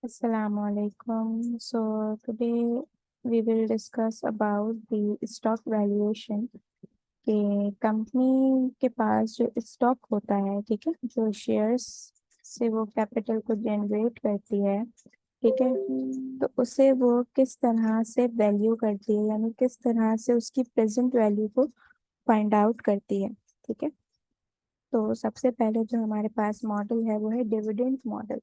Assalamu alaikum. So today we will discuss about the stock valuation कि company के पास जो stock होता है, ठीक है, जो शेयर्स से वो कैपिटल को जनरेट करती है, ठीक है, तो उसे वो किस तरह से वैल्यू करती है, यानी किस तरह से उसकी प्रेजेंट वैल्यू को फाइंड आउट करती है। ठीक है, तो सबसे पहले जो हमारे पास मॉडल है वो है डिविडेंड मॉडल।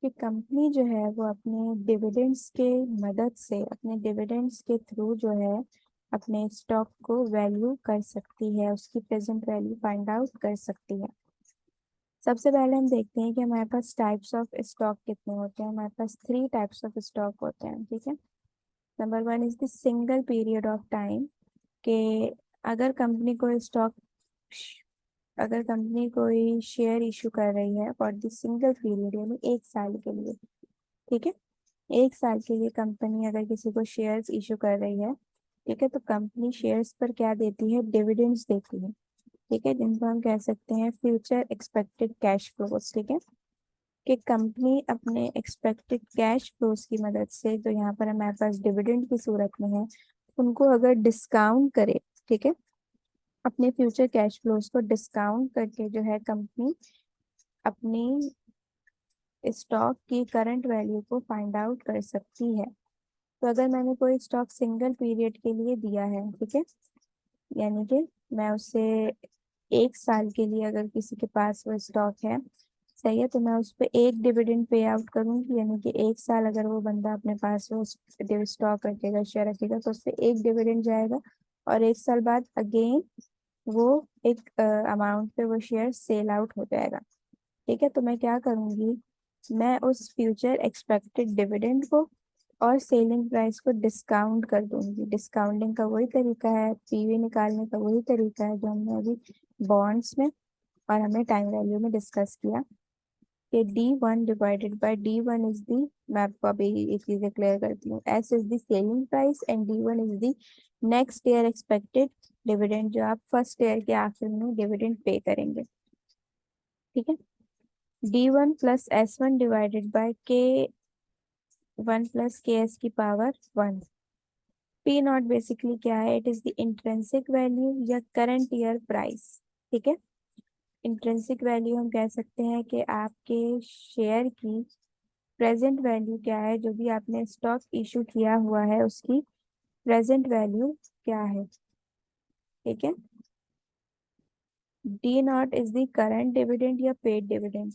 कि कंपनी जो है वो अपने डिविडेंड्स के मदद से, अपने डिविडेंड्स के थ्रू जो है अपने स्टॉक को वैल्यू कर सकती है, उसकी प्रेजेंट वैल्यू फाइंड आउट कर सकती है। सबसे पहले हम देखते हैं कि हमारे पास टाइप्स ऑफ स्टॉक कितने होते हैं। हमारे पास 3 टाइप्स ऑफ स्टॉक होते हैं, ठीक है। Number 1 is the single period of time, के अगर कंपनी को स्टॉक अगर कंपनी कोई शेयर इशू कर रही है फॉर द सिंगल पीरियड, यानी 1 साल के लिए, ठीक है, 1 साल के लिए कंपनी अगर किसी को शेयर्स इशू कर रही है, ठीक है, तो कंपनी शेयर्स पर क्या देती है, डिविडेंड्स देती है, ठीक है, जिनको हम कह सकते हैं फ्यूचर एक्सपेक्टेड कैश फ्लोज। ठीक है, कि कंपनी अपने एक्सपेक्टेड कैश फ्लोज की मदद से, जो यहाँ पर हमारे पास डिविडेंड की सूरत में है, उनको अगर डिस्काउंट करे, ठीक है, अपने फ्यूचर कैश फ्लोज को डिस्काउंट करके जो है कंपनी अपनी स्टॉक की करंट वैल्यू को फाइंड आउट कर सकती है। तो अगर मैंने कोई स्टॉक सिंगल पीरियड के लिए दिया है, ठीक है, यानी कि मैं उसे 1 साल के लिए, अगर किसी के पास वो स्टॉक है, सही है, तो मैं उस पर एक डिविडेंड पे आउट करूंगी, यानी कि 1 साल अगर वो बंदा अपने पास वो स्टॉक रखेगा, शेयर रखेगा, तो उस पर एक डिविडेंड जाएगा, और 1 साल बाद अगेन वो एक अमाउंट पे वो शेयर सेल आउट हो जाएगा। ठीक है, तो मैं क्या करूंगी, मैं उस फ्यूचर एक्सपेक्टेड डिविडेंड को और सेलिंग प्राइस को डिस्काउंट कर दूंगी। डिस्काउंटिंग का वही तरीका है, पीवी निकालने का वही तरीका है जो हमने अभी बॉन्ड्स में और हमने टाइम वैल्यू में डिस्कस किया, कि D1 divided bye D1 is the, मैं आपको अभी एक चीज क्लियर करती हूँ, S is the selling price and D1 is the next year expected dividend, जो आप फर्स्ट ईयर के आखिर में डिविडेंड पे करेंगे। ठीक है, D1 + S1 divided by K1 + KS की पावर 1। पी नॉट बेसिकली क्या है, it is the intrinsic value या करंट ईयर प्राइस। ठीक है, इंट्रिंसिक वैल्यू हम कह सकते हैं कि आपके शेयर की प्रेजेंट वैल्यू क्या है, जो भी आपने स्टॉक इशू किया हुआ है उसकी प्रेजेंट वैल्यू क्या है। ठीक है, D0 is the current dividend या पेड डिविडेंड,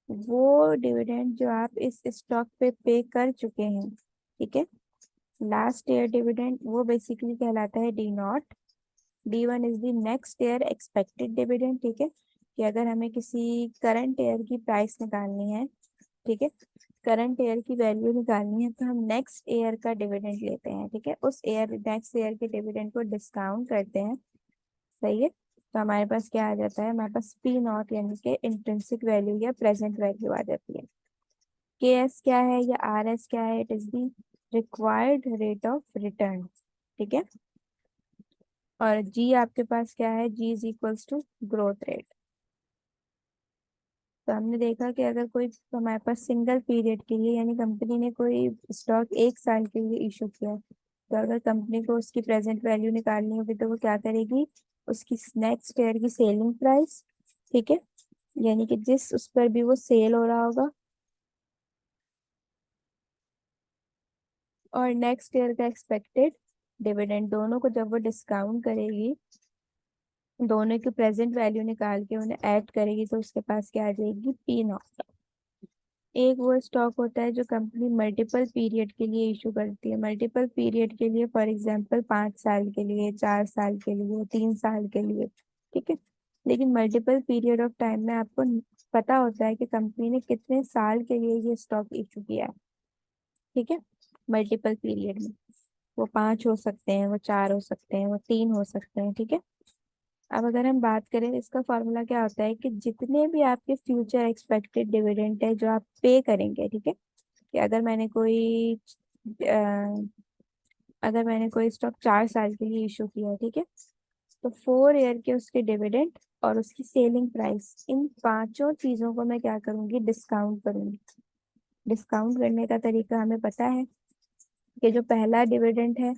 वो डिविडेंड जो आप इस स्टॉक पे पे कर चुके हैं, ठीक है, लास्ट ईयर डिविडेंड, वो बेसिकली कहलाता है D0। D1 is the next year expected dividend, ठीक है, कि अगर हमें किसी करंट ईयर की प्राइस निकालनी है, ठीक है, करंट ईयर की वैल्यू निकालनी है, तो हम नेक्स्ट ईयर का डिविडेंड लेते हैं, ठीक है, उस ईयर नेक्स्ट ईयर के डिविडेंड को डिस्काउंट करते हैं। सही है, तो हमारे पास क्या आ जाता है, हमारे पास P0 यानी कि इंट्रिंसिक वैल्यू या प्रेजेंट वैल्यू आ जाती है। के एस क्या है या आर एस क्या है, it is the required rate of return. ठीक है, और जी आपके पास क्या है, G is equals to growth rate. तो हमने देखा कि अगर कोई हमारे पास सिंगल पीरियड के लिए, यानी कंपनी ने कोई स्टॉक 1 साल के लिए इशू किया है, तो अगर कंपनी को उसकी प्रेजेंट वैल्यू निकालनी होगी तो वो क्या करेगी, उसकी नेक्स्ट ईयर की सेलिंग प्राइस, ठीक है, यानी कि जिस उस पर भी वो सेल हो रहा होगा, और नेक्स्ट ईयर का एक्सपेक्टेड डिविडेंड, दोनों को जब वो डिस्काउंट करेगी, दोनों की प्रेजेंट वैल्यू निकाल के उन्हें ऐड करेगी, तो उसके पास क्या आ जाएगी, P0। एक वो स्टॉक होता है जो कंपनी मल्टीपल पीरियड के लिए इशू करती है, मल्टीपल पीरियड के लिए, फॉर एग्जांपल 5 साल के लिए, 4 साल के लिए, 3 साल के लिए, ठीक है, लेकिन मल्टीपल पीरियड ऑफ टाइम में आपको पता होता है कि कंपनी ने कितने साल के लिए ये स्टॉक इशू किया है। ठीक है, मल्टीपल पीरियड में वो 5 हो सकते हैं, वो 4 हो सकते हैं, वो 3 हो सकते हैं। ठीक है, अब अगर हम बात करें, इसका फॉर्मूला क्या होता है, कि जितने भी आपके फ्यूचर एक्सपेक्टेड डिविडेंड है जो आप पे करेंगे, ठीक है, कि अगर मैंने कोई स्टॉक 4 साल के लिए इशू किया है, ठीक है, तो 4 ईयर के उसके डिविडेंड और उसकी सेलिंग प्राइस, इन पांचों चीजों को मैं क्या करूंगी, डिस्काउंट करूंगी। डिस्काउंट करने का तरीका हमें पता है कि जो पहला डिविडेंड है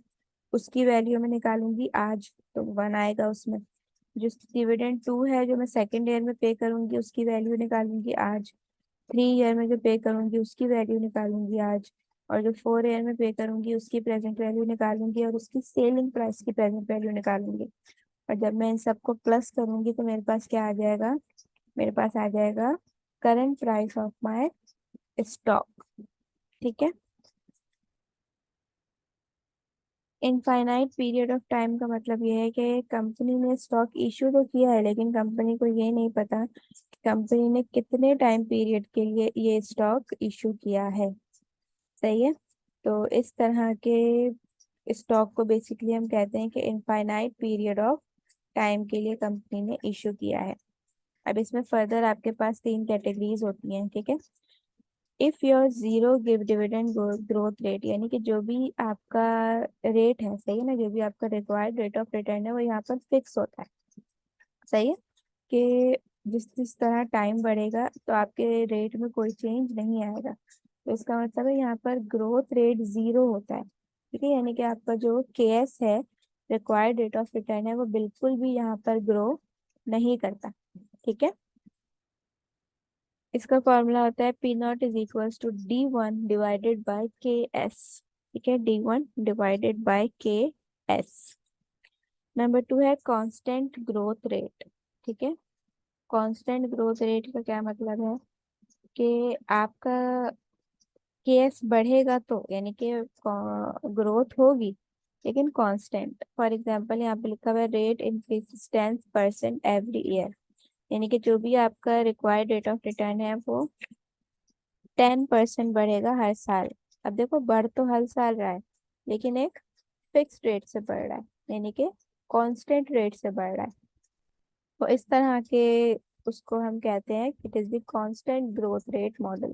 उसकी वैल्यू मैं निकालूंगी आज, तो 1 आएगा उसमें। जो डिविडेंड 2 है जो मैं सेकेंड ईयर में पे करूंगी उसकी वैल्यू निकालूंगी आज। 3 ईयर में जो पे करूंगी उसकी वैल्यू निकालूंगी आज। और जो 4 ईयर में पे करूंगी उसकी प्रेजेंट वैल्यू निकालूंगी और उसकी सेलिंग प्राइस की प्रेजेंट वैल्यू निकालूंगी। और जब मैं इन सबको प्लस करूंगी तो मेरे पास क्या आ जाएगा? मेरे पास आ जाएगा current price of my stock. ठीक है। इनफाइनाइट पीरियड ऑफ टाइम का मतलब ये है कि कंपनी ने स्टॉक इशू तो किया है लेकिन कंपनी को ये नहीं पता कि कंपनी ने कितने टाइम पीरियड के लिए ये स्टॉक इशू किया है। सही है। तो इस तरह के स्टॉक को बेसिकली हम कहते हैं कि इनफाइनाइट पीरियड ऑफ टाइम के लिए कंपनी ने इशू किया है। अब इसमें फर्दर आपके पास 3 कैटेगरीज होती हैं। ठीक है। If your zero give dividend growth rate, यानी कि जो भी आपका रेट है, सही है ना, जो भी आपका रिक्वायर्ड रेट ऑफ रिटर्न है वो यहाँ पर फिक्स होता है। सही है। कि जिस जिस तरह टाइम बढ़ेगा तो आपके रेट में कोई चेंज नहीं आएगा। तो इसका मतलब है यहाँ पर ग्रोथ रेट 0 होता है। ठीक है। यानी कि आपका जो केएस है, रिक्वायर्ड रेट ऑफ रिटर्न है, वो बिल्कुल भी यहाँ पर ग्रो नहीं करता। ठीक है। इसका फॉर्मूला होता है P naught is equals to D1 divided by K S. ठीक है। D1 divided by K S. Number 2 है कांस्टेंट ग्रोथ रेट। ठीक है। कांस्टेंट ग्रोथ रेट का क्या मतलब है कि आपका केएस बढ़ेगा तो यानी कि ग्रोथ होगी लेकिन कांस्टेंट। फॉर एग्जांपल यहाँ पे लिखा हुआ है रेट इंक्रीज 10% एवरी ईयर, यानी कि जो भी आपका रिक्वायर्ड रेट ऑफ रिटर्न है वो 10% बढ़ेगा हर साल। अब देखो बढ़ तो हर साल रहा है लेकिन एक फिक्स रेट से बढ़ रहा है, यानी कि कांस्टेंट रेट से बढ़ रहा है। तो इस तरह के उसको हम कहते हैं it is the constant growth rate model.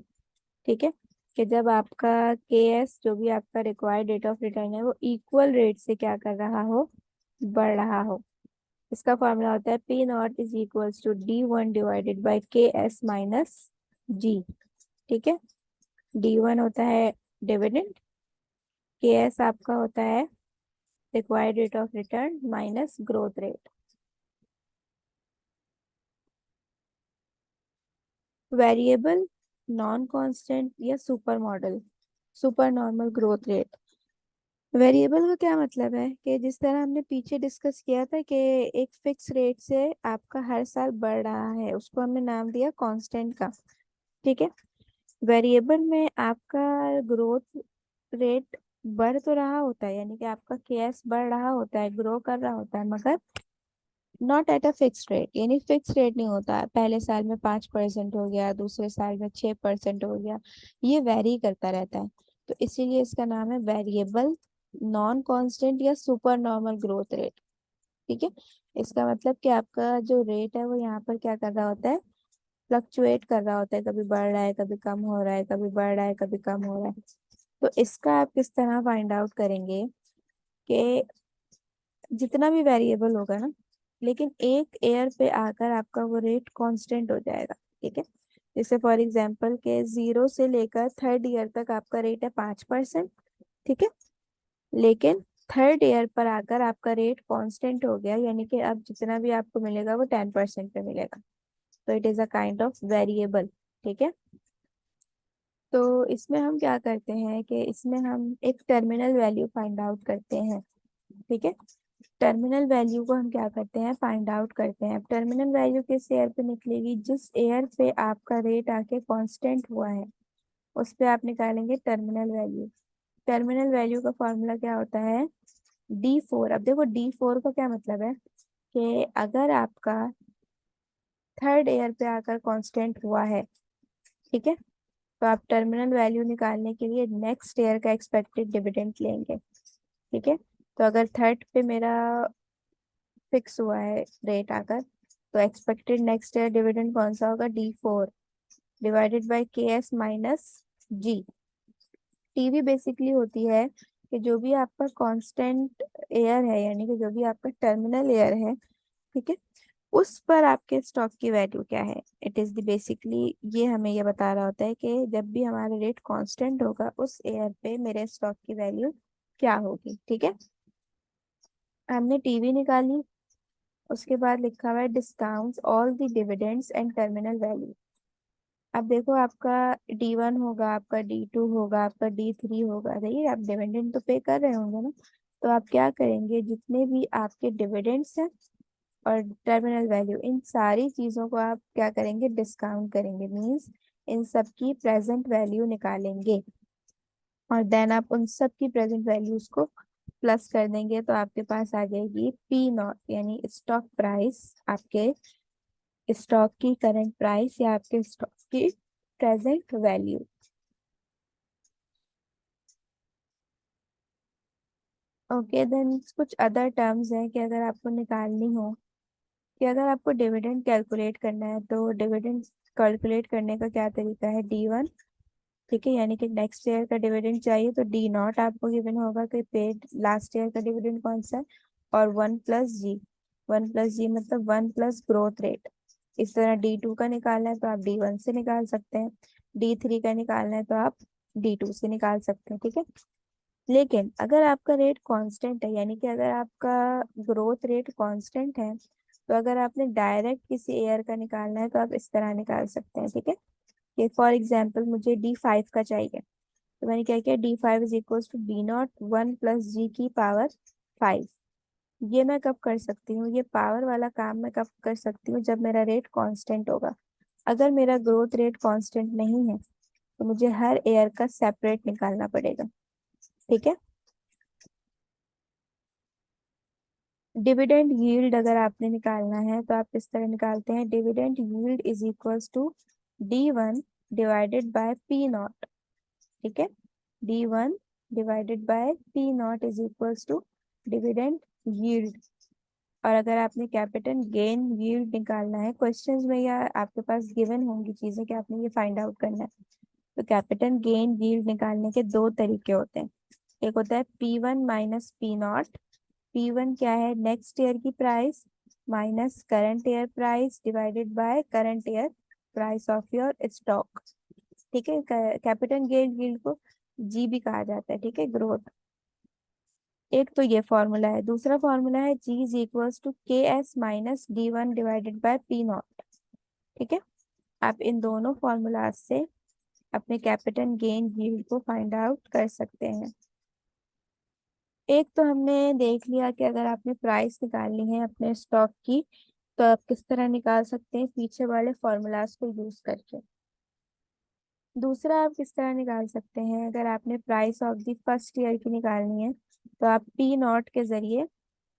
ठीक है। कि जब आपका केएस, जो भी आपका रिक्वायर्ड रेट ऑफ रिटर्न है, वो इक्वल रेट से क्या कर रहा हो? बढ़ रहा हो। इसका फॉर्मूला होता है P naught is equals to D1 divided by K S minus G. ठीक है। D1 होता है डिविडेंड, के एस आपका होता है required rate of return minus growth rate. Variable, non constant या super model, super normal growth rate. Variable का क्या मतलब है कि जिस तरह हमने पीछे डिस्कस किया था कि एक फिक्स रेट से आपका हर साल बढ़ रहा है, उसको हमने नाम दिया कांस्टेंट का। ठीक है। वेरिएबल में आपका ग्रोथ रेट बढ़ तो रहा होता है, यानी कि आपका केएस बढ़ रहा होता है, ग्रो कर रहा होता है, मगर not at a fix rate. यानी फिक्स रेट नहीं होता, पहले साल में 5% हो गया, दूसरे साल में 6% हो गया, ये वेरी करता रहता है। तो इसीलिए इसका नाम है वेरिएबल नॉन कांस्टेंट या सुपर नॉर्मल ग्रोथ रेट। ठीक है। इसका मतलब कि आपका जो रेट है वो यहाँ पर क्या कर रहा होता है? फ्लक्चुएट कर रहा होता है, कभी बढ़ रहा है, कभी कम हो रहा है, कभी बढ़ रहा है, कभी कम हो रहा है। तो इसका आप किस तरह फाइंड आउट करेंगे कि जितना भी वेरिएबल होगा ना, लेकिन एक ईयर पे आकर आपका वो रेट कांस्टेंट हो जाएगा। ठीक है। जैसे फॉर एग्जांपल के 0 से लेकर थर्ड ईयर तक आपका रेट है 5%। ठीक है। लेकिन थर्ड ईयर पर आकर आपका रेट कांस्टेंट हो गया, यानी कि अब जितना भी आपको मिलेगा वो 10% पे मिलेगा। तो it is a kind of variable. ठीक है। तो इसमें हम क्या करते हैं कि इसमें हम एक टर्मिनल वैल्यू फाइंड आउट करते हैं। ठीक है। टर्मिनल वैल्यू को हम क्या करते हैं? फाइंड आउट करते हैं। अब टर्मिनल वैल्यू किस ईयर पे निकलेगी? जिस ईयर पे आपका रेट आके कांस्टेंट हुआ है उस पे आप निकालेंगे टर्मिनल वैल्यू। टर्मिनल वैल्यू का फॉर्मूला क्या होता है? D4। अब देखो D4 का क्या मतलब है कि अगर आपका थर्ड ईयर पे आकर कांस्टेंट हुआ है, ठीक है, तो आप टर्मिनल वैल्यू निकालने के लिए नेक्स्ट ईयर का एक्सपेक्टेड डिविडेंड लेंगे। ठीक है। तो अगर थर्ड पे मेरा फिक्स हुआ है रेट आकर, तो एक्सपेक्टेड नेक्स्ट ईयर डिविडेंड कौन सा होगा? D4 divided by K S minus ji. TV basically होती है कि जो भी आपका कांस्टेंट ईयर है, यानी कि जो भी आपका टर्मिनल ईयर है, ठीक है, उस पर आपके स्टॉक की वैल्यू क्या है। इट इज द बेसिकली ये हमें ये बता रहा होता है कि जब भी हमारा रेट कांस्टेंट होगा उस ईयर पे मेरे स्टॉक की वैल्यू क्या होगी। ठीक है, हमने टीवी निकाली, उसके बाद लिखा हुआ है discount all the dividends and terminal value. अब देखो, आपका D1 होगा, आपका D2 होगा, आपका D3 होगा, देखिए आप डिविडेंड तो पे कर रहे होंगे ना। तो आप क्या करेंगे, जितने भी आपके डिविडेंड्स हैं और टर्मिनल वैल्यू, इन सारी चीजों को आप क्या करेंगे, डिस्काउंट करेंगे। मींस इन सब की प्रेजेंट वैल्यू निकालेंगे और देन आप उन सब की प्रेजेंट वैल्यूज को प्लस कर देंगे, तो आपके पास आ जाएगी P0 यानी स्टॉक प्राइस, आपके स्टॉक की करंट प्राइस या आपके स्टॉक की प्रेजेंट वैल्यू। ओके, देन कुछ अदर टर्म्स हैं कि अगर आपको निकालनी हो, कि अगर आपको डिविडेंड कैलकुलेट करना है तो डिविडेंड कैलकुलेट करने का क्या तरीका है, D1। ठीक है, यानी कि नेक्स्ट ईयर का डिविडेंड चाहिए तो D0 आपको गिवन होगा कि पेड लास्ट ईयर का डिविडेंड कौन सा है, और 1+G। 1+G मतलब 1+ ग्रोथ रेट। इस तरह D2 का निकालना है तो आप D1 से निकाल सकते हैं, D3 का निकालना है तो आप D2 से निकाल सकते हैं। ठीक है, लेकिन अगर आपका रेट कांस्टेंट है, यानी कि अगर आपका ग्रोथ रेट कांस्टेंट है, तो अगर आपने डायरेक्ट किसी ईयर का निकालना है तो आप इस तरह निकाल सकते हैं। ठीक है, कि फॉर एग्जाम्पल मुझे D5 का चाहिए, तो मैंने क्या किया, D5 = B0 1+G⁵ ये मैं कब कर सकती हूँ, ये पावर वाला काम मैं कब कर सकती हूँ, जब मेरा रेट कांस्टेंट होगा। अगर मेरा ग्रोथ रेट कांस्टेंट नहीं है तो मुझे हर ईयर का सेपरेट निकालना पड़ेगा। ठीक है, डिविडेंड यील्ड अगर आपने निकालना है तो आप किस तरह निकालते हैं, dividend yield = D1 divided bye P0। ठीक है, D1 divided bye P0 = dividend yield. और अगर आपने कैपिटल गेन यील्ड निकालना है, क्वेश्चंस में या आपके पास गिवन होंगी चीजें कि आपने ये फाइंड आउट करना है, तो कैपिटल गेन यील्ड निकालने के दो तरीके होते हैं। एक होता है P1 - P0। P1 क्या है, नेक्स्ट ईयर की price minus current year price divided by current year price of your stock. ठीक है, कैपिटल गेन यील्ड को जी भी कहा जाता है। ठीक है, ग्रोथ। एक तो ये फॉर्मूला है, दूसरा फॉर्मूला है G = KS - D1 divided bye P0। ठीक है, आप इन दोनों फॉर्मूलाज से अपने कैपिटल गेन यील्ड को फाइंड आउट कर सकते हैं। एक तो हमने देख लिया कि अगर आपने प्राइस निकालनी है अपने स्टॉक की तो आप किस तरह निकाल सकते हैं, पीछे वाले फॉर्मूलाज को यूज करके। दूसरा आप किस तरह निकाल सकते हैं, अगर आपने price of the first year की निकालनी है तो आप P0 के जरिए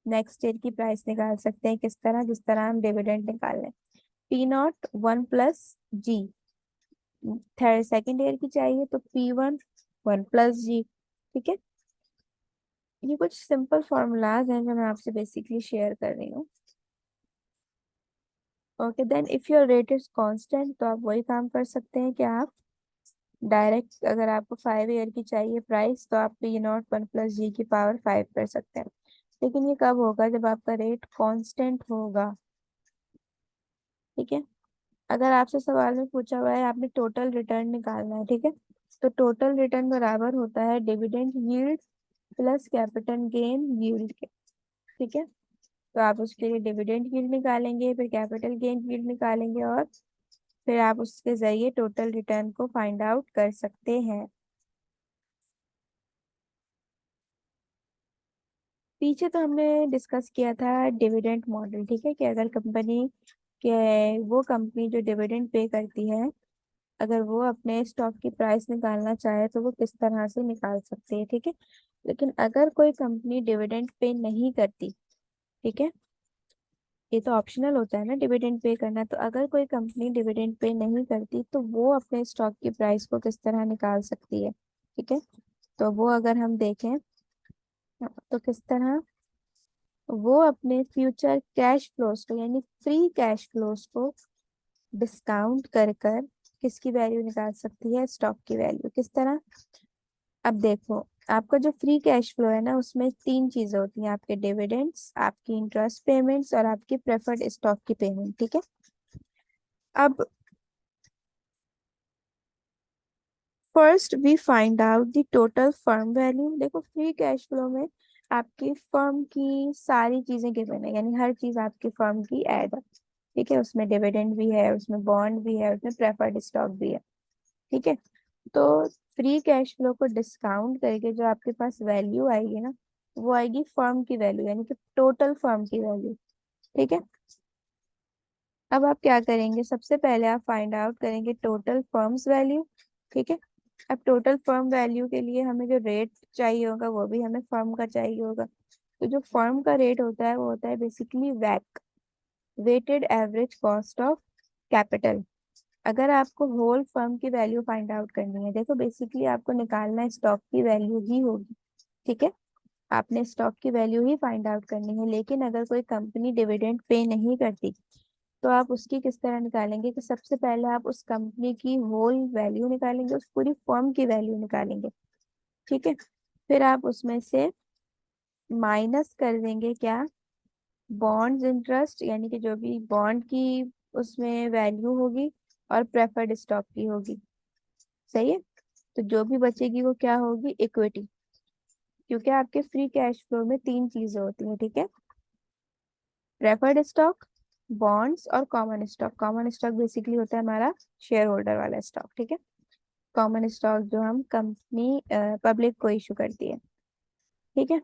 नेक्स्ट ईयर की प्राइस निकाल सकते हैं। किस तरह, जिस तरह हम डिविडेंड निकाल रहे हैं। P0 1+G, third second year की चाहिए तो P1 1+G। ठीक है, ये कुछ सिंपल फॉर्मूलाज हैं जो मैं आपसे बेसिकली शेयर कर रही हूँ। Okay, then if your rate is constant तो आप वही काम कर सकते हैं कि आप डायरेक्ट, अगर आपको 5 ईयर की चाहिए प्राइस तो आप P0 1+G⁵ कर सकते हैं। लेकिन ये कब होगा, जब आपका रेट कांस्टेंट होगा। ठीक है, अगर आपसे सवाल में पूछा हुआ है आपने टोटल रिटर्न निकालना है, ठीक है, तो टोटल रिटर्न बराबर होता है dividend yield plus capital gain yield के। ठीक है, तो आप उसके लिए डिविडेंड यील्ड निकालेंगे, फिर कैपिटल गेन यील्ड निकालेंगे, और फिर आप उसके जरिए टोटल रिटर्न को फाइंड आउट कर सकते हैं। पीछे तो हमने डिस्कस किया था डिविडेंड मॉडल। ठीक है, कि अगर कंपनी के, वो कंपनी जो डिविडेंड पे करती है, अगर वो अपने स्टॉक की प्राइस निकालना चाहे तो वो किस तरह से निकाल सकती है। ठीक है, लेकिन अगर कोई कंपनी डिविडेंड पे नहीं करती, ठीक है, ये तो ऑप्शनल होता है ना डिविडेंड पे करना, तो अगर कोई कंपनी डिविडेंड पे नहीं करती तो वो अपने स्टॉक की प्राइस को किस तरह निकाल सकती है। ठीक है, तो वो अगर हम देखें तो किस तरह वो अपने फ्यूचर कैश फ्लोज को, यानी फ्री कैश फ्लोज को डिस्काउंट कर कर किसकी वैल्यू निकाल सकती है, स्टॉक की वैल्यू। किस तरह, अब देखो, आपका जो फ्री कैश फ्लो है ना, उसमें तीन चीजें होती हैं, आपके डिविडेंड्स, आपकी इंटरेस्ट पेमेंट्स और आपकी प्रेफर्ड स्टॉक की पेमेंट, ठीक है। अब first we find out the total firm value. देखो फ्री कैश फ्लो में आपकी फर्म की सारी चीजें गिवन है, यानी हर चीज आपकी फर्म की ऐड है, ठीक है। उसमें डिविडेंड भी है, उसमें बॉन्ड भी है, उसमें प्रेफर्ड स्टॉक भी है, ठीक है। तो फ्री कैश फ्लो को डिस्काउंट करके जो आपके पास वैल्यू आएगी ना, वो आएगी फर्म की वैल्यू, यानी कि टोटल फर्म की वैल्यू, ठीक है। अब आप क्या करेंगे, सबसे पहले आप फाइंड आउट करेंगे टोटल फर्म्स वैल्यू, ठीक है। अब टोटल फर्म वैल्यू के लिए हमें जो रेट चाहिए होगा वो भी हमें फर्म का चाहिए होगा। तो जो फर्म का रेट होता है वो होता है बेसिकली वैक, weighted average cost of capital. अगर आपको होल फर्म की वैल्यू फाइंड आउट करनी है, देखो बेसिकली आपको निकालना है स्टॉक की वैल्यू ही होगी, ठीक है। आपने स्टॉक की वैल्यू ही फाइंड आउट करनी है, लेकिन अगर कोई कंपनी डिविडेंड पे नहीं करती तो आप उसकी किस तरह निकालेंगे कि सबसे पहले आप उस कंपनी की होल वैल्यू निकालेंगे, उस पूरी फर्म की वैल्यू निकालेंगे, ठीक है। फिर आप उसमें से माइनस कर देंगे क्या, बॉन्ड्स इंटरेस्ट, यानी कि जो भी बॉन्ड की उसमें वैल्यू होगी और प्रेफर्ड स्टॉक की होगी, सही है। तो जो भी बचेगी वो क्या होगी, इक्विटी। क्योंकि आपके फ्री कैश फ्लो में तीन चीजें होती हैं, ठीक है। प्रेफर्ड स्टॉक, बॉन्ड्स और common stock. Common stock basically होता है हमारा शेयर होल्डर वाला स्टॉक, ठीक है। कॉमन स्टॉक जो हम कंपनी पब्लिक को इशू करती है, ठीक है।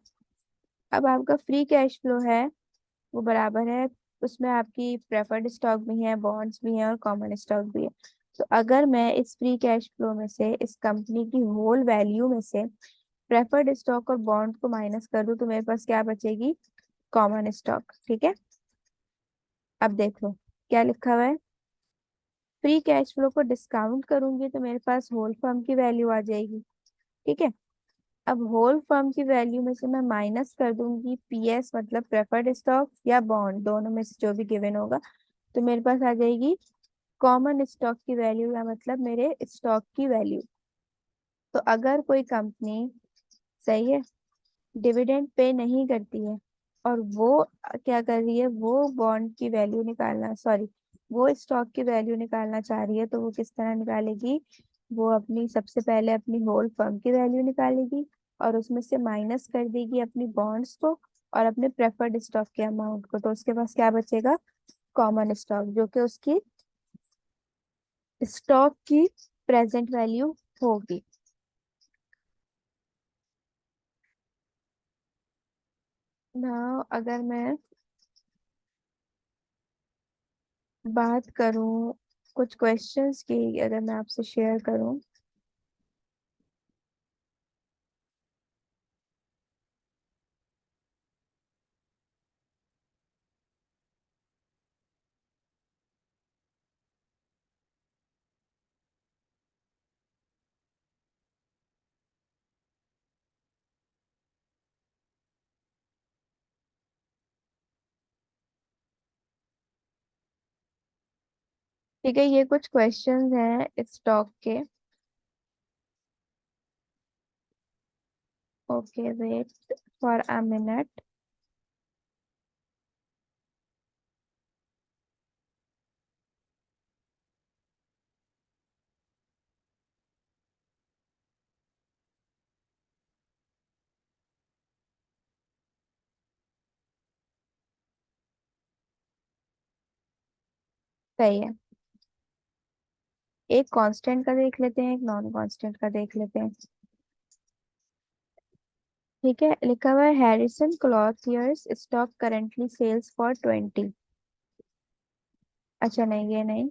अब आपका फ्री कैश फ्लो है वो बराबर है, उसमें आपकी प्रेफर्ड स्टॉक भी है, बॉन्ड्स भी हैं और कॉमन स्टॉक भी है। तो अगर मैं इस फ्री कैश फ्लो में से इस कंपनी की होल वैल्यू में से प्रेफर्ड स्टॉक और बॉन्ड को माइनस कर दूं तो मेरे पास क्या बचेगी, कॉमन स्टॉक, ठीक है। अब देख लो क्या लिखा हुआ है, फ्री कैश फ्लो को डिस्काउंट करूंगी तो मेरे पास होल फर्म की वैल्यू आ जाएगी, ठीक है। अब होल फर्म की वैल्यू में से मैं माइनस कर दूंगी पीएस, मतलब प्रेफर्ड स्टॉक या बॉन्ड, दोनों में से जो भी गिवन होगा, तो मेरे पास आ जाएगी कॉमन स्टॉक की वैल्यू, या मतलब मेरे स्टॉक की वैल्यू। तो अगर कोई कंपनी, सही है, डिविडेंड पे नहीं करती है और वो क्या कर रही है, वो बॉन्ड की वैल्यू निकालना, सॉरी, वो स्टॉक की वैल्यू निकालना चाह रही है, तो वो किस तरह निकालेगी, वो अपनी सबसे पहले अपनी होल फर्म की वैल्यू निकालेगी और उसमें से माइनस कर देगी अपनी बॉन्ड्स को और अपने प्रेफर्ड स्टॉक के अमाउंट को, तो उसके पास क्या बचेगा, कॉमन स्टॉक, जो कि उसकी स्टॉक की प्रेजेंट वैल्यू होगी। ना अगर मैं बात करूं कुछ क्वेश्चंस की, अगर मैं आपसे शेयर करूं, ठीक है। ये कुछ क्वेश्चंस हैं स्टॉक के, okay wait for a minute. सही है, एक कांस्टेंट का देख लेते हैं, एक नॉन कांस्टेंट का देख लेते हैं, ठीक है। लिखा हुआ है Harrison Clothiers stock currently sells for 20। अच्छा नहीं, ये नहीं,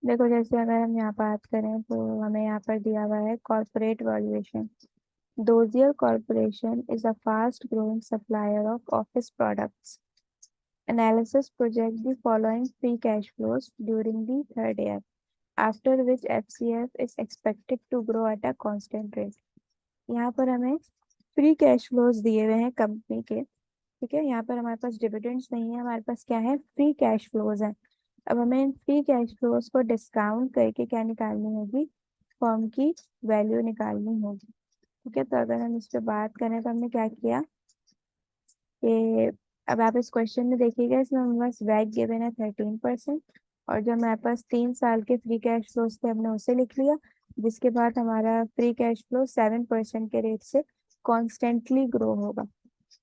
देखो जैसे अगर हम यहाँ बात करें तो हमें यहाँ पर दिया हुआ है corporate valuation. Dozier Corporation is a fast-growing supplier of office products. Analysis project the following free cash flows during the third year, after which FCF is expected to grow at a constant rate. यहाँ पर हमें free cash flows दिए हुए हैं company के। ठीक है, यहाँ पर हमारे पास डिविडेंड्स नहीं है, हमारे पास क्या है, फ्री कैश फ्लोज है। अब हमें इन फ्री कैश फ्लोज को डिस्काउंट करके क्या निकालनी होगी, फर्म की वैल्यू निकालनी होगी। ठीक है, तो अगर हम इस पे बात करें तो हमने क्या किया कि अब आप इस क्वेश्चन में देखिएगा, इसमें हमारे पास वैट गिवन है 13%, और जो हमारे पास 3 साल के फ्री कैश फ्लोज थे हमने उसे लिख लिया, जिसके बाद हमारा फ्री कैश फ्लो 7% के रेट से कॉन्स्टेंटली ग्रो होगा।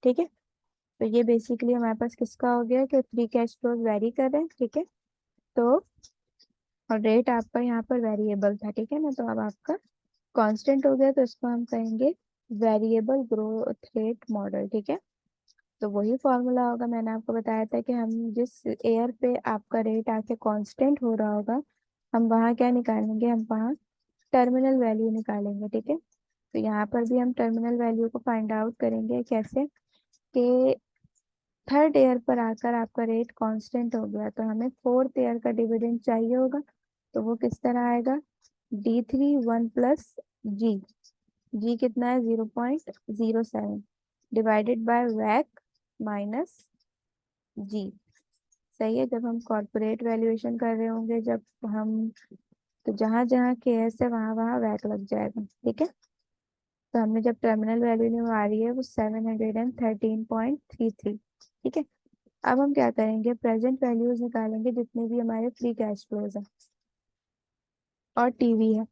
ठीक है, तो ये बेसिकली हमारे पास किसका हो गया कि फ्री कैश फ्लोज वेरी कर रहे हैं। ठीक है, तो और रेट आपका यहाँ पर वेरिएबल था। ठीक है ना, तो अब आपका कांस्टेंट हो गया, तो इसको हम कहेंगे वेरिएबल ग्रोथ रेट मॉडल। ठीक है, तो वही फॉर्मूला होगा, मैंने आपको बताया था कि हम जिस एयर पे आपका रेट आके कांस्टेंट हो रहा होगा, हम वहाँ क्या निकालेंगे, हम वहाँ टर्मिनल वैल्यू निकालेंगे। ठीक है, तो यहाँ पर भी हम टर्मिनल वैल्यू को फाइंड आउट करेंगे कैसे कि थर्ड ईयर पर आकर आपका रेट कांस्टेंट हो गया, तो हमें फोर्थ ईयर का डिविडेंड चाहिए होगा। तो वो किस तरह आएगा, D3 1 + जी कितना है, 0.07 डिवाइडेड बाय वैक माइनस जी। सही है, जब हम कॉर्पोरेट वैल्यूएशन कर रहे होंगे, जब हम, तो जहां जहां के एस है वहां वहां वैक लग जाएगा। ठीक है, तो हमने जब टर्मिनल वैल्यू आ रही है वो 713.33। ठीक है, अब हम क्या करेंगे, प्रेजेंट वैल्यूज निकालेंगे जितने भी हमारे फ्री कैश फ्लोज है और टीवी है।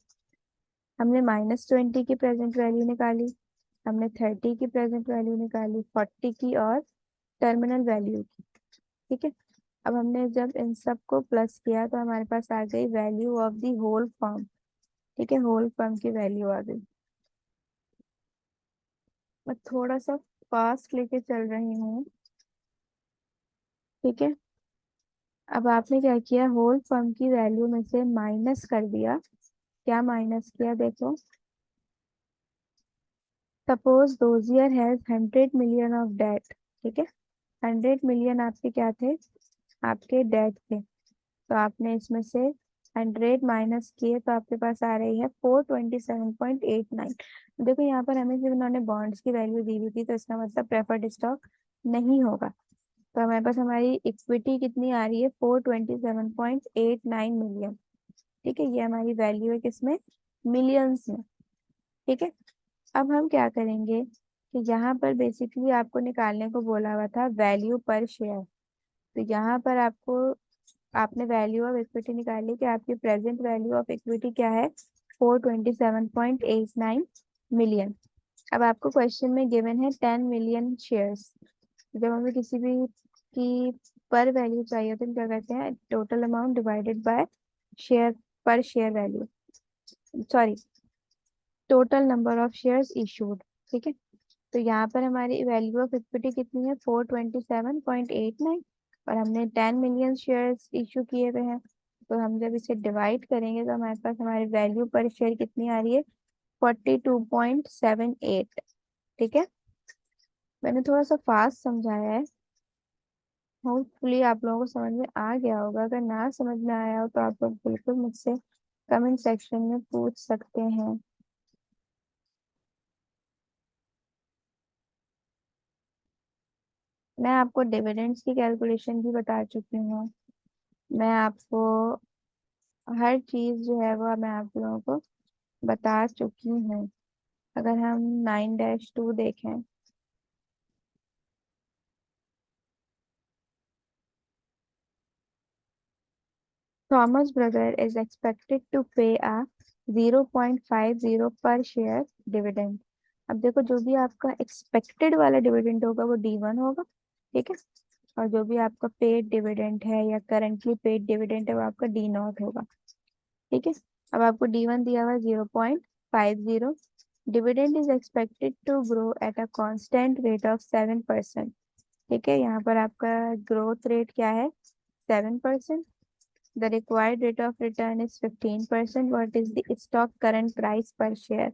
हमने -20 की प्रेजेंट वैल्यू निकाली, हमने 30 की प्रेजेंट वैल्यू निकाली, 40 की और टर्मिनल वैल्यू की। ठीक है, अब हमने जब इन सब को प्लस किया तो हमारे पास आ गई value of the whole firm. ठीक है, होल फर्म की वैल्यू आ गई। मैं थोड़ा सा फास्ट लेके चल रही हूँ। ठीक है, अब आपने क्या किया, होल फर्म की वैल्यू में से माइनस कर दिया। क्या माइनस किया, देखो, suppose Dozier has 100 million of debt. ठीक है, 100 मिलियन आपके क्या थे, आपके डेट थे, तो आपने इसमें से 100 माइनस किए तो आपके पास आ रही है 427.89। देखो यहाँ पर हमें सिर्फ उन्होंने बॉन्ड्स की वैल्यू दी हुई थी, तो इसका मतलब प्रेफर्ड स्टॉक नहीं होगा। तो हमारे पास हमारी इक्विटी कितनी आ रही है, 427.89 मिलियन। ठीक है, ये हमारी वैल्यू है किसमें, मिलियंस में। ठीक है, अब हम क्या करेंगे कि यहाँ पर बेसिकली आपको निकालने को बोला हुआ था वैल्यू पर शेयर। तो यहाँ पर आपको, आपने वैल्यू ऑफ इक्विटी निकाली कि आपकी प्रेजेंट वैल्यू ऑफ इक्विटी क्या है, 427.89 मिलियन। अब आपको क्वेश्चन में गिवन है 10 मिलियन शेयर्स। जब हमें किसी भी की पर वैल्यू चाहिए तो हम क्या करते हैं, total amount divided by share, per share value, sorry, total number of shares issued. ठीक है, तो यहाँ पर हमारी वैल्यू ऑफ इक्विटी कितनी है, 427.89, और हमने 10 मिलियन शेयर्स इशू किए हुए हैं। तो हम जब इसे डिवाइड करेंगे तो हमारे पास हमारी वैल्यू पर शेयर कितनी आ रही है, 42.78। ठीक है, मैंने थोड़ा सा फास्ट समझाया है, होपफुली आप लोगों को समझ में आ गया होगा। अगर ना समझ में आया हो तो आप लोग बिल्कुल मुझसे कमेंट सेक्शन में पूछ सकते हैं। मैं आपको डिविडेंड्स की कैलकुलेशन भी बता चुकी हूँ, मैं आपको हर चीज जो है वो मैं आप लोगों को बता चुकी हूँ। अगर हम 9-2 देखें, Thomas Brother is expected to pay a 0.50 पर शेयर डिविडेंड। अब देखो, जो भी आपका एक्सपेक्टेड वाला डिविडेंड होगा वो D1 होगा। ठीक है, और जो भी आपका पेड डिविडेंड है या करंटली पेड डिविडेंड है वो आपका D0 होगा। ठीक है, अब आपको D1 दिया हुआ है 0.50। Dividend is expected to grow at a constant rate of 7%। ठीक है, यहाँ पर आपका ग्रोथ रेट क्या है, 7%। The required rate of return is 15%. What is the stock current price per share?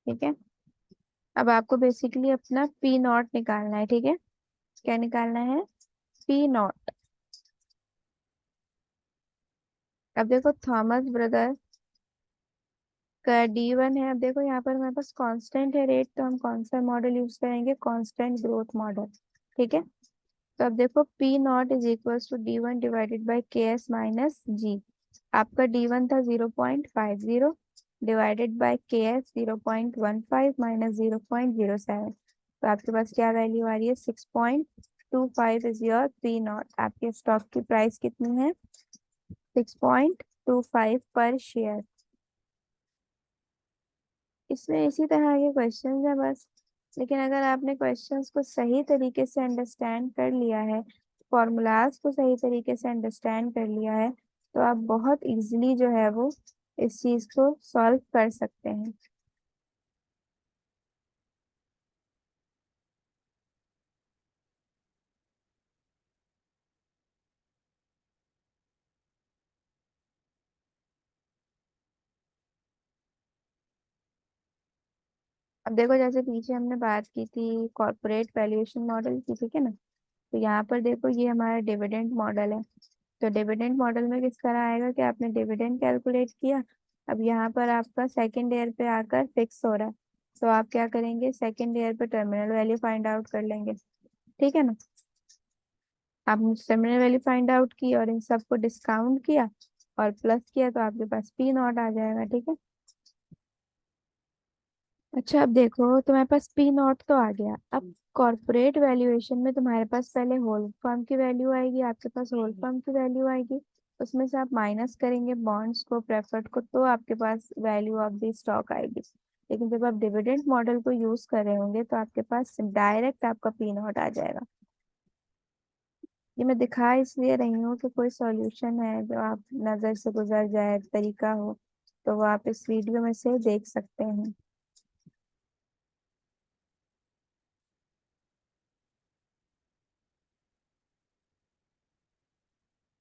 ठीक है। अब आपको बेसिकली अपना पी नॉट निकालना है। ठीक है, क्या निकालना है? P not. अब देखो थॉमस ब्रदर का D1 है। अब देखो यहाँ पर हमारे पास कांस्टेंट है रेट, तो हम कौन सा मॉडल यूज करेंगे? Constant growth model. ठीक है। तो अब देखो P naught is equal to D1 divided by K S minus G. आपका D1 था 0.50 divided by K S 0.15 minus 0.07। तो आपके पास क्या वैल्यू आ रही है? 6.25 इज योर पी नॉट। आपके स्टॉक की प्राइस कितनी है? 6.25 पर शेयर। इसमें इसी तरह के क्वेश्चंस है बस। लेकिन अगर आपने क्वेश्चंस को सही तरीके से अंडरस्टैंड कर लिया है, फॉर्मूलाज को सही तरीके से अंडरस्टैंड कर लिया है, तो आप बहुत इजीली जो है वो इस चीज को सॉल्व कर सकते हैं। अब देखो जैसे पीछे हमने बात की थी कॉर्पोरेट वैल्यूएशन मॉडल की, ठीक है ना? तो यहाँ पर देखो ये हमारा डिविडेंड मॉडल है। तो डिविडेंड मॉडल में किस तरह आएगा कि आपने डिविडेंड कैलकुलेट किया। अब यहाँ पर आपका सेकेंड ईयर पे आकर फिक्स हो रहा है, तो आप क्या करेंगे? सेकेंड ईयर पे टर्मिनल वैल्यू फाइंड आउट कर लेंगे। ठीक है ना? आपने टर्मिनल वैल्यू फाइंड आउट की और इन सबको डिस्काउंट किया और प्लस किया, तो आपके पास पी नॉट आ जाएगा। ठीक है। अच्छा अब देखो तुम्हारे पास पी नॉट तो आ गया। अब कॉर्पोरेट वैल्यूएशन में तुम्हारे पास पहले होल फर्म की वैल्यू आएगी, आपके पास होल फर्म की वैल्यू आएगी। उसमें से आप माइनस करेंगे बॉन्ड्स को, प्रेफर्ड को, तो आपके पास वैल्यू ऑफ द स्टॉक आएगी। लेकिन जब आप डिविडेंड मॉडल को यूज कर रहे होंगे तो आपके पास डायरेक्ट आपका पी नॉट आ जाएगा। ये मैं दिखा इसलिए रही हूँ कि कोई सॉल्यूशन है जो आप नज़र से गुजर जाए, तरीका हो, तो वो आप इस वीडियो में से देख सकते हैं।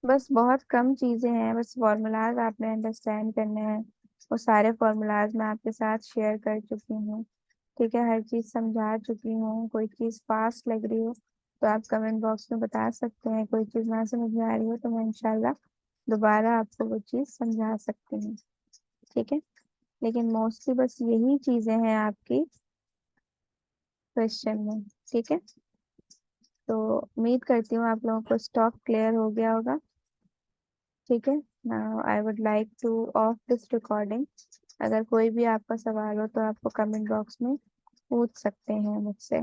बस बहुत कम चीजें हैं, बस फॉर्मूलाज आपने अंडरस्टैंड करने हैं। वो सारे फॉर्मूलाज मैं आपके साथ शेयर कर चुकी हूँ। ठीक है, हर चीज समझा चुकी हूँ। कोई चीज फास्ट लग रही हो तो आप कमेंट बॉक्स में बता सकते हैं। कोई चीज ना समझ में आ रही हो तो मैं इंशाल्लाह दोबारा आपको वो चीज समझा सकती हूँ। ठीक है। लेकिन मोस्टली बस यही चीजें हैं आपकी क्वेश्चन में। ठीक है। तो उम्मीद करती हूँ आप लोगों को स्टॉक क्लियर हो गया होगा। ठीक है। Now I would like two of this recording. अगर कोई भी आपका सवाल हो तो आपको कमेंट बॉक्स में पूछ सकते हैं मुझसे।